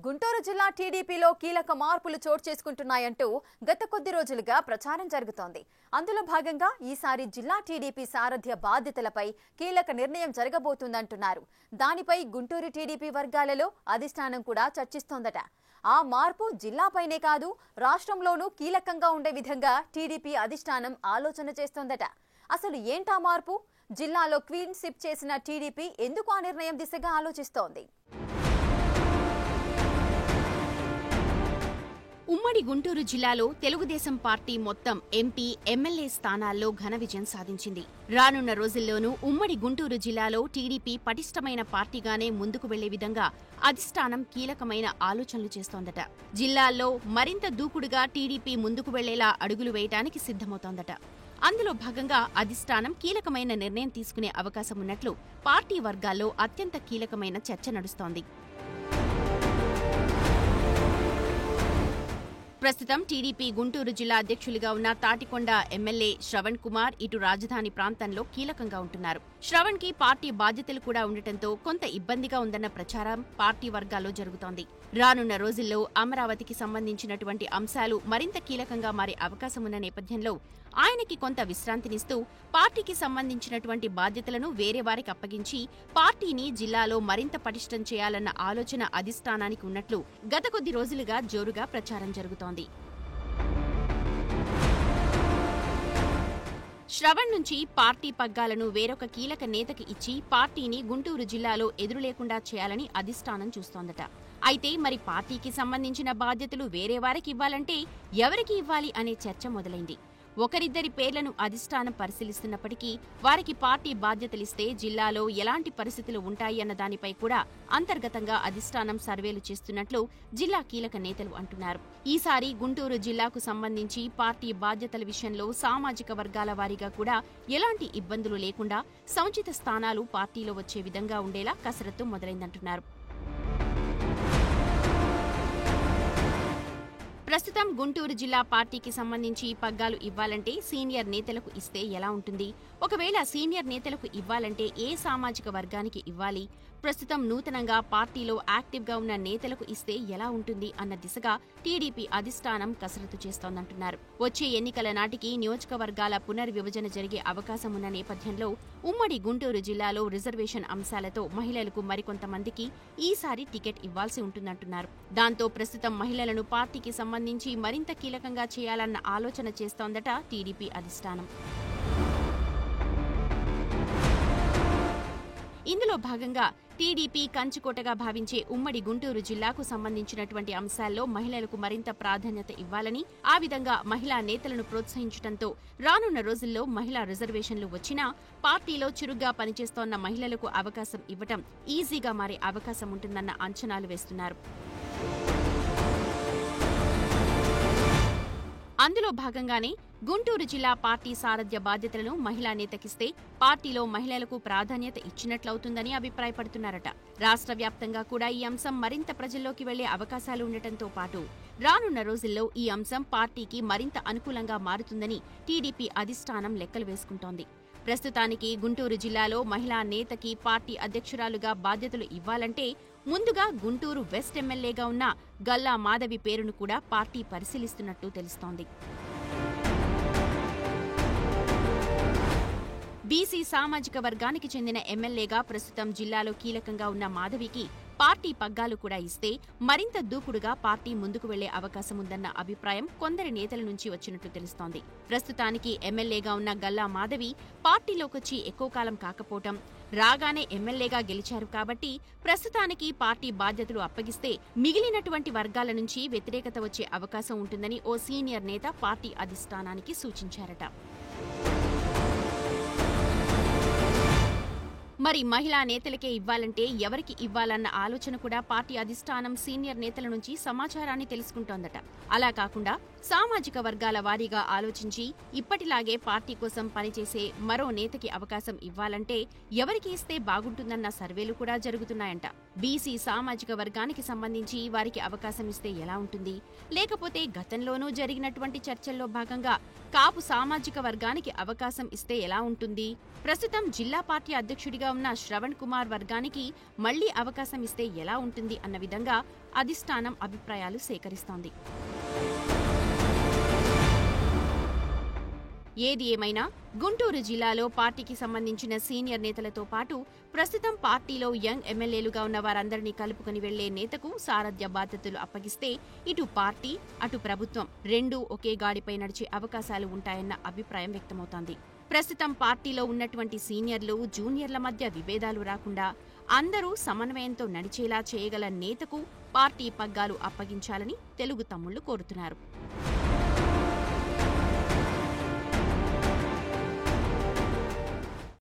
గుంటూరు జిల్లా టీడీపీలో కీలక మార్పులు చోటు చేసుకుంటున్నాయంటూ గత కొద్ది రోజులుగా ప్రచారం జరుగుతోంది. అందులో భాగంగా ఈసారి జిల్లా టీడీపీ సారథ్య బాధ్యతలపై కీలక నిర్ణయం జరగబోతుందంటున్నారు. దానిపై గుంటూరు టీడీపీ వర్గాలలో అధిష్టానం కూడా చర్చిస్తోందట. ఆ మార్పు జిల్లాపైనే కాదు, రాష్ట్రంలోనూ కీలకంగా ఉండే విధంగా టీడీపీ అధిష్టానం ఆలోచన చేస్తోందట. అసలు ఏంటా మార్పు? జిల్లాలో క్లీన్ స్వీప్ చేసిన టీడీపీ ఎందుకు ఆ నిర్ణయం దిశగా ఆలోచిస్తోంది? ఉమ్మడి గుంటూరు జిల్లాలో తెలుగుదేశం పార్టీ మొత్తం ఎంపీ, ఎమ్మెల్యే స్థానాల్లో ఘన విజయం సాధించింది. రానున్న రోజుల్లోనూ ఉమ్మడి గుంటూరు జిల్లాలో టీడీపీ పటిష్టమైన పార్టీగానే ముందుకు వెళ్లే విధంగా అధిష్టానం కీలకమైన ఆలోచనలు చేస్తోందట. జిల్లాల్లో మరింత దూకుడుగా టీడీపీ ముందుకు వెళ్లేలా అడుగులు వేయటానికి సిద్ధమవుతోందట. అందులో భాగంగా అధిష్టానం కీలకమైన నిర్ణయం తీసుకునే అవకాశం ఉన్నట్లు పార్టీ వర్గాల్లో అత్యంత కీలకమైన చర్చ నడుస్తోంది. ప్రస్తుతం టీడీపీ గుంటూరు జిల్లా అధ్యక్షులుగా ఉన్న తాటికొండ ఎమ్మెల్యే శ్రవణ్ కుమార్ ఇటు రాజధాని ప్రాంతంలో కీలకంగా ఉంటున్నారు. శ్రవణ్ కి పార్టీ బాధ్యతలు కూడా ఉండటంతో కొంత ఇబ్బందిగా ఉందన్న ప్రచారం పార్టీ వర్గాల్లో జరుగుతోంది. రానున్న రోజుల్లో అమరావతికి సంబంధించినటువంటి అంశాలు మరింత కీలకంగా మారే అవకాశం ఉన్న నేపథ్యంలో ఆయనకి కొంత విశ్రాంతినిస్తూ పార్టీకి సంబంధించినటువంటి బాధ్యతలను వేరే వారికి అప్పగించి పార్టీని జిల్లాలో మరింత పటిష్టం చేయాలన్న ఆలోచన అధిష్టానానికి ఉన్నట్లు గత కొద్ది రోజులుగా జోరుగా ప్రచారం జరుగుతోంది. శ్రవణ్ నుంచి పార్టీ పగ్గాలను వేరొక కీలక నేతకి ఇచ్చి పార్టీని గుంటూరు జిల్లాలో ఎదురులేకుండా చేయాలని అధిష్టానం చూస్తోందట. అయితే మరి పార్టీకి సంబంధించిన బాధ్యతలు వేరే వారికి ఇవ్వాలంటే ఎవరికి ఇవ్వాలి అనే చర్చ మొదలైంది. ఒకరిద్దరి పేర్లను అధిష్టానం పరిశీలిస్తున్నప్పటికీ వారికి పార్టీ బాధ్యతలిస్తే జిల్లాలో ఎలాంటి పరిస్థితులు ఉంటాయి అన్న దానిపై కూడా అంతర్గతంగా అధిష్టానం సర్వేలు చేస్తున్నట్లు జిల్లా కీలక నేతలు అంటున్నారు. ఈసారి గుంటూరు జిల్లాకు సంబంధించి పార్టీ బాధ్యతల విషయంలో సామాజిక వర్గాల వారీగా కూడా ఎలాంటి ఇబ్బందులు లేకుండా సముచిత స్థానాలు పార్టీలో వచ్చే విధంగా ఉండేలా కసరత్తు మొదలైందంటున్నారు. ప్రస్తుతం గుంటూరు జిల్లా పార్టీకి సంబంధించి పగ్గాలు ఇవ్వాలంటే సీనియర్ నేతలకు ఇస్తే ఎలా ఉంటుంది? ఒకవేళ సీనియర్ నేతలకు ఇవ్వాలంటే ఏ సామాజిక వర్గానికి ఇవ్వాలి? ప్రస్తుతం నూతనంగా పార్టీలో యాక్టివ్గా ఉన్న నేతలకు ఇస్తే ఎలా ఉంటుంది అన్న దిశగా టీడీపీ అధిష్టానం కసరత్తు చేస్తోందంటున్నారు. వచ్చే ఎన్నికల నాటికి నియోజకవర్గాల పునర్విభజన జరిగే అవకాశం ఉన్న నేపథ్యంలో ఉమ్మడి గుంటూరు జిల్లాలో రిజర్వేషన్ అంశాలతో మహిళలకు మరికొంతమందికి ఈసారి టికెట్ ఇవ్వాల్సి ఉంటుందంటున్నారు. దాంతో ప్రస్తుతం మహిళలను పార్టీకి సంబంధించి మరింత కీలకంగా చేయాలన్న ఆలోచన చేస్తోందట టీడీపీ అధిష్టానం. ఇందులో భాగంగా టీడీపీ కంచుకోటగా భావించే ఉమ్మడి గుంటూరు జిల్లాకు సంబంధించినటువంటి అంశాల్లో మహిళలకు మరింత ప్రాధాన్యత ఇవ్వాలని, ఆ విధంగా మహిళా నేతలను ప్రోత్సహించడంతో రానున్న రోజుల్లో మహిళా రిజర్వేషన్లు వచ్చినా పార్టీలో చురుగ్గా పనిచేస్తోన్న మహిళలకు అవకాశం ఇవ్వటం ఈజీగా మారే అవకాశం ఉంటుందన్న అంచనాలు వేస్తున్నారు. అందులో భాగంగానే గుంటూరు జిల్లా పార్టీ సారథ్య బాధ్యతలను మహిళా నేతకిస్తే పార్టీలో మహిళలకు ప్రాధాన్యత ఇచ్చినట్లవుతుందని అభిప్రాయపడుతున్నారట. రాష్ట్ర వ్యాప్తంగా కూడా ఈ అంశం మరింత ప్రజల్లోకి వెళ్లే అవకాశాలు ఉండటంతో పాటు రానున్న రోజుల్లో ఈ అంశం పార్టీకి మరింత అనుకూలంగా మారుతుందని టీడీపీ అధిష్టానం లెక్కలు వేసుకుంటోంది. ప్రస్తుతానికి గుంటూరు జిల్లాలో మహిళా నేతకి పార్టీ అధ్యక్షురాలుగా బాధ్యతలు ఇవ్వాలంటే ముందుగా గుంటూరు వెస్ట్ ఎమ్మెల్యేగా ఉన్న గల్లా మాధవి పేరును కూడా పార్టీ పరిశీలిస్తున్నట్టు తెలుస్తోంది. బీసీ సామాజిక వర్గానికి చెందిన ఎమ్మెల్యేగా ప్రస్తుతం జిల్లాలో కీలకంగా ఉన్న మాధవికి పార్టీ పగ్గాలు కూడా ఇస్తే మరింత దూకుడుగా పార్టీ ముందుకు వెళ్లే అవకాశం ఉందన్న అభిప్రాయం కొందరి నేతల నుంచి వచ్చినట్లు తెలుస్తోంది. ప్రస్తుతానికి ఎమ్మెల్యేగా ఉన్న గల్లా మాధవి పార్టీలోకొచ్చి ఎక్కువ కాలం కాకపోవటం, రాగానే ఎమ్మెల్యేగా గెలిచారు కాబట్టి ప్రస్తుతానికి పార్టీ బాధ్యతలు అప్పగిస్తే మిగిలినటువంటి వర్గాల నుంచి వ్యతిరేకత వచ్చే అవకాశం ఉంటుందని ఓ సీనియర్ నేత పార్టీ అధిష్టానానికి సూచించారట. మరి మహిళా నేతలకే ఇవ్వాలంటే ఎవరికి ఇవ్వాలన్న ఆలోచన కూడా పార్టీ అధిష్టానం సీనియర్ నేతల నుంచి సమాచారాన్ని తెలుసుకుంటోందట. అలా కాకుండా సామాజిక వర్గాల వారీగా ఆలోచించి ఇప్పటిలాగే పార్టీ కోసం పనిచేసే మరో నేతకి అవకాశం ఇవ్వాలంటే ఎవరికి ఇస్తే బాగుంటుందన్న సర్వేలు కూడా జరుగుతున్నాయంట. బీసీ సామాజిక వర్గానికి సంబంధించి వారికి అవకాశం ఇస్తే ఎలా ఉంటుంది? లేకపోతే గతంలోనూ జరిగినటువంటి చర్చల్లో భాగంగా కాపు సామాజిక వర్గానికి అవకాశం ఇస్తే ఎలా ఉంటుంది? ప్రస్తుతం జిల్లా పార్టీ అధ్యక్షుడిగా ఉన్న శ్రవణ్ కుమార్ వర్గానికి మళ్లీ అవకాశం ఇస్తే ఎలా ఉంటుంది అన్న విధంగా అధిష్టానం అభిప్రాయాలు సేకరిస్తోంది. ఏది ఏమైనా గుంటూరు జిల్లాలో పార్టీకి సంబంధించిన సీనియర్ నేతలతో పాటు ప్రస్తుతం పార్టీలో యంగ్ ఎమ్మెల్యేలుగా ఉన్న వారందరినీ కలుపుకుని వెళ్లే నేతకు సారథ్య బాధ్యతలు అప్పగిస్తే ఇటు పార్టీ అటు ప్రభుత్వం రెండూ ఒకే గాడిపై నడిచే అవకాశాలు ఉంటాయన్న అభిప్రాయం వ్యక్తమవుతోంది. ప్రస్తుతం పార్టీలో ఉన్నటువంటి సీనియర్లు జూనియర్ల మధ్య విభేదాలు రాకుండా అందరూ సమన్వయంతో నడిచేలా చేయగల నేతకు పార్టీ పగ్గాలు అప్పగించాలని తెలుగు తమ్ముళ్లు కోరుతున్నారు.